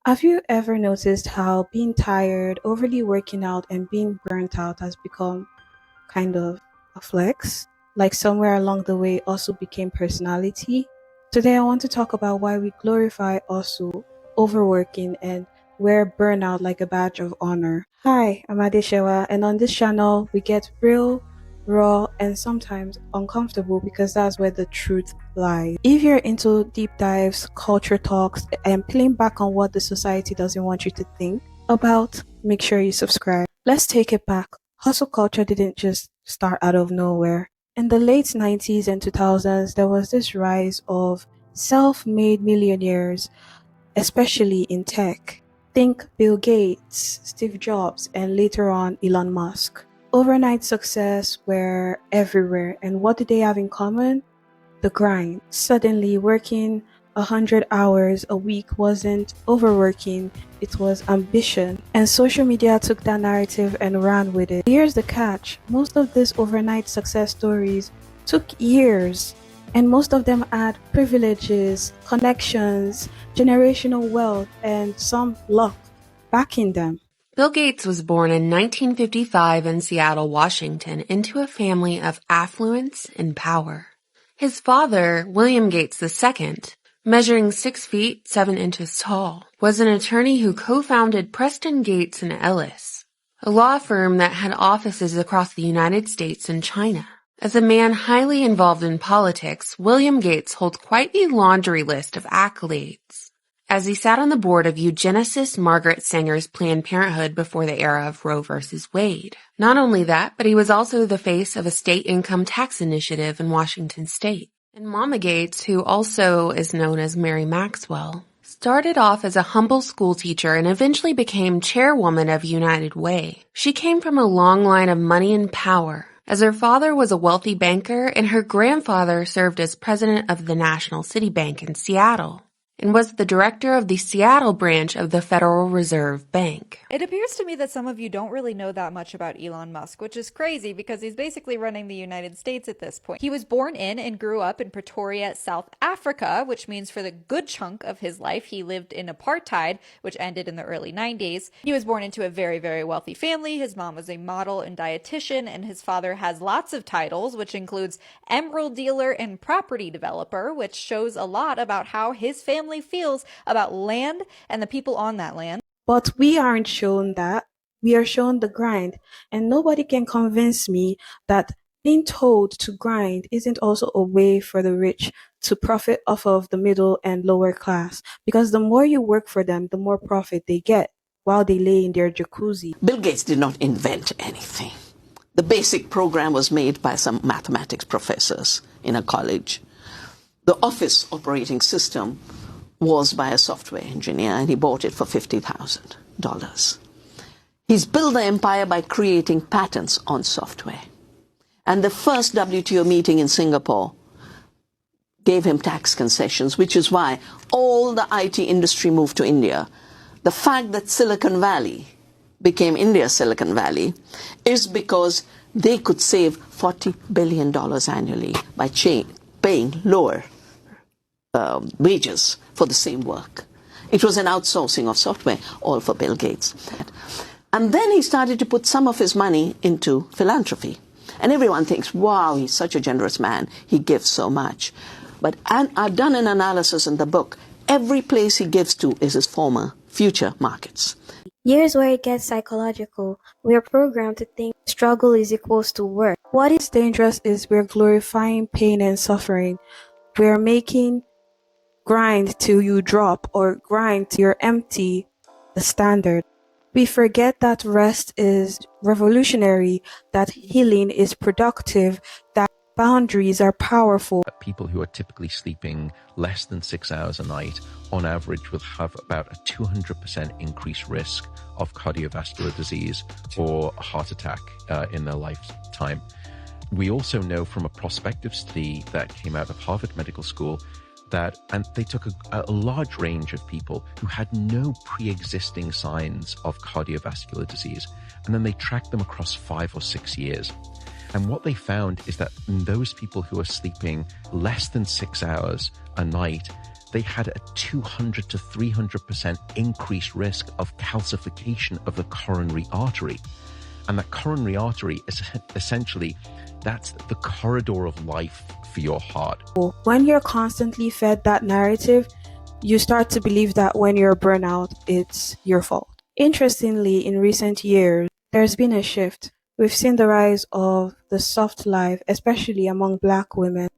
Have you ever noticed how being tired, overly working out, and being burnt out has become kind of a flex? Like somewhere along the way also became personality? Today I want to talk about why we glorify also overworking and wear burnout like a badge of honor. Hi, I'm Adeshewa, and on this channel we get real, raw, and sometimes uncomfortable because that's where the truth lies. If you're into deep dives, culture talks, and playing back on what the society doesn't want you to think about, make sure you subscribe. Let's take it back. Hustle culture didn't just start out of nowhere. In the late 90s and 2000s, there was this rise of self made millionaires, especially in tech. Think Bill Gates, Steve Jobs, and later on Elon Musk. Overnight success were everywhere, and what did they have in common? The grind. Suddenly, working 100 hours a week wasn't overworking, it was ambition. And social media took that narrative and ran with it. Here's the catch: most of these overnight success stories took years, and most of them had privileges, connections, generational wealth, and some luck backing them. Bill Gates was born in 1955 in Seattle, Washington, into a family of affluence and power. His father, William Gates II, measuring 6 feet 7 inches tall, was an attorney who co-founded Preston Gates and Ellis, a law firm that had offices across the United States and China. As a man highly involved in politics, William Gates holds quite the laundry list of accolades, as he sat on the board of eugenicist Margaret Sanger's Planned Parenthood before the era of Roe v. Wade. Not only that, but he was also the face of a state income tax initiative in Washington state. And Mama Gates, who also is known as Mary Maxwell, started off as a humble schoolteacher and eventually became chairwoman of United Way. She came from a long line of money and power, as her father was a wealthy banker and her grandfather served as president of the National City Bank in Seattle, and was the director of the Seattle branch of the Federal Reserve Bank. It appears to me that some of you don't really know that much about Elon Musk, which is crazy because he's basically running the United States at this point. He was born in and grew up in Pretoria, South Africa, which means for the good chunk of his life he lived in apartheid, which ended in the early 90s. He was born into a very, very wealthy family. His mom was a model and dietitian, and his father has lots of titles, which includes emerald dealer and property developer, which shows a lot about how his family feels about land and the people on that land. But we aren't shown that. We are shown the grind. And nobody can convince me that being told to grind isn't also a way for the rich to profit off of the middle and lower class. Because the more you work for them, the more profit they get while they lay in their jacuzzi. Bill Gates did not invent anything. The basic program was made by some mathematics professors in a college. The office operating system was by a software engineer, and he bought it for $50,000. He's built the empire by creating patents on software. And the first WTO meeting in Singapore gave him tax concessions, which is why all the IT industry moved to India. The fact that Silicon Valley became India's Silicon Valley is because they could save $40 billion annually by paying lower wages for the same work. It was an outsourcing of software, all for Bill Gates. And then he started to put some of his money into philanthropy. And everyone thinks, wow, he's such a generous man. He gives so much. But I've done an analysis in the book. Every place he gives to is his former future markets. Here's where it gets psychological. We are programmed to think struggle is equals to work. What is dangerous is we're glorifying pain and suffering. We're making grind till you drop or grind till you're empty the standard. We forget that rest is revolutionary, that healing is productive, that boundaries are powerful. People who are typically sleeping less than 6 hours a night, on average, will have about a 200% increased risk of cardiovascular disease or a heart attack in their lifetime. We also know from a prospective study that came out of Harvard Medical School and they took a large range of people who had no pre-existing signs of cardiovascular disease, and then they tracked them across 5 or 6 years. And what they found is that in those people who are sleeping less than 6 hours a night, they had a 200 to 300% increased risk of calcification of the coronary artery. And that coronary artery is essentially, that's the corridor of life for your heart. When you're constantly fed that narrative, you start to believe that when you're burnout, it's your fault. Interestingly, in recent years, there's been a shift. We've seen the rise of the soft life, especially among Black women,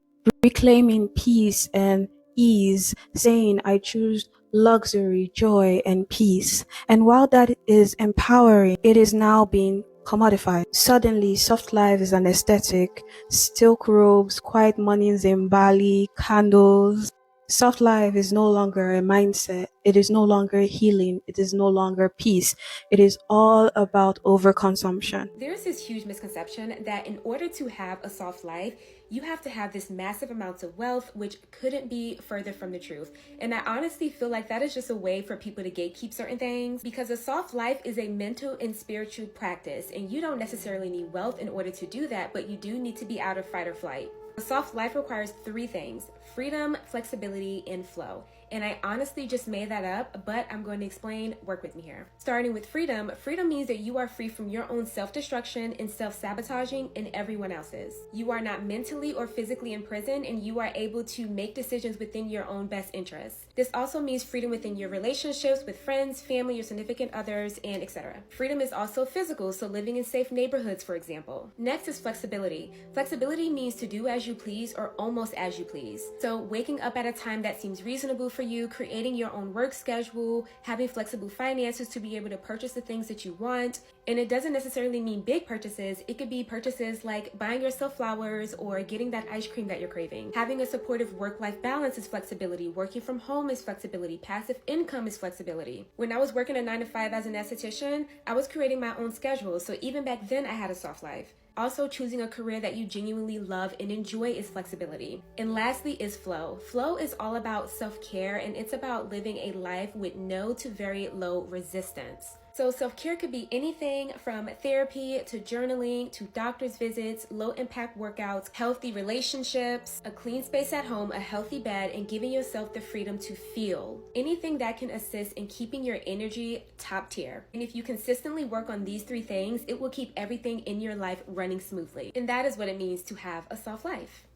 reclaiming peace and ease, saying, I choose luxury, joy, and peace. And while that is empowering, it is now being commodified. Suddenly, soft life is an aesthetic, silk robes, quiet mornings in Bali, candles. Soft life is no longer a mindset. It is no longer healing. It is no longer peace. It is all about overconsumption. There's this huge misconception that in order to have a soft life, you have to have this massive amounts of wealth, which couldn't be further from the truth. And I honestly feel like that is just a way for people to gatekeep certain things, because a soft life is a mental and spiritual practice, and you don't necessarily need wealth in order to do that, but you do need to be out of fight or flight. A soft life requires 3 things: freedom, flexibility, and flow. And I honestly just made that up, but I'm going to explain. Work with me here. Starting with freedom. Freedom means that you are free from your own self-destruction and self-sabotaging and everyone else's. You are not mentally or physically imprisoned, and you are able to make decisions within your own best interests. This also means freedom within your relationships with friends, family, your significant others, and etc. Freedom is also physical, so living in safe neighborhoods, for example. Next is flexibility. Flexibility means to do as you please or almost as you please. So waking up at a time that seems reasonable for you, creating your own work schedule, having flexible finances to be able to purchase the things that you want. And it doesn't necessarily mean big purchases. It could be purchases like buying yourself flowers or getting that ice cream that you're craving. Having a supportive work-life balance is flexibility. Working from home is flexibility. Passive income is flexibility. When I was working a 9-to-5 as an esthetician, I was creating my own schedule. So even back then I had a soft life. Also, choosing a career that you genuinely love and enjoy is flexibility. And lastly is flow. Flow is all about self-care, and it's about living a life with no to very low resistance. So self-care could be anything from therapy to journaling to doctor's visits, low-impact workouts, healthy relationships, a clean space at home, a healthy bed, and giving yourself the freedom to feel. Anything that can assist in keeping your energy top tier. And if you consistently work on these 3 things, it will keep everything in your life running smoothly. And that is what it means to have a soft life.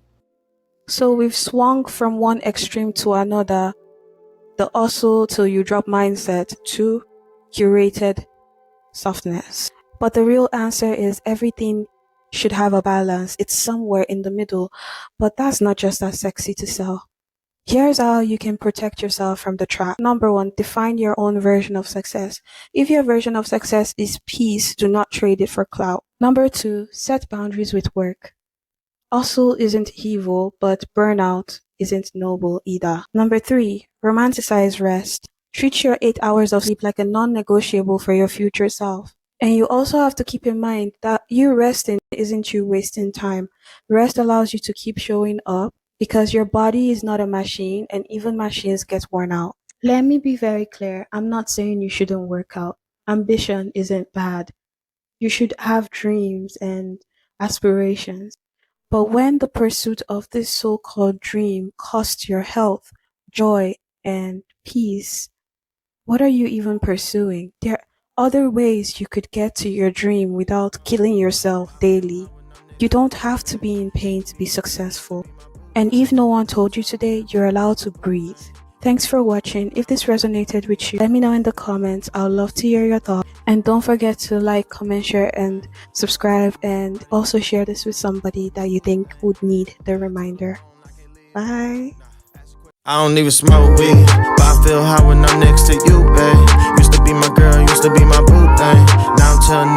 So we've swung from one extreme to another, the hustle till you drop mindset to curated softness. But the real answer is everything should have a balance. It's somewhere in the middle, but that's not just as sexy to sell. Here's how you can protect yourself from the trap. Number 1, define your own version of success. If your version of success is peace, do not trade it for clout. Number 2, set boundaries with work. Hustle isn't evil, but burnout isn't noble either. Number 3, romanticize rest. Treat your 8 hours of sleep like a non-negotiable for your future self. And you also have to keep in mind that you resting isn't you wasting time. Rest allows you to keep showing up because your body is not a machine, and even machines get worn out. Let me be very clear. I'm not saying you shouldn't work out. Ambition isn't bad. You should have dreams and aspirations. But when the pursuit of this so-called dream costs your health, joy, and peace, what are you even pursuing? There are other ways you could get to your dream without killing yourself daily. You don't have to be in pain to be successful. And if no one told you today, you're allowed to breathe. Thanks for watching. If this resonated with you, let me know in the comments. I'd love to hear your thoughts. And don't forget to like, comment, share, and subscribe. And also share this with somebody that you think would need the reminder. Bye. I don't even smoke weed, but I feel high when I'm next to you, babe. Used to be my girl, used to be my boo thing. Now I'm telling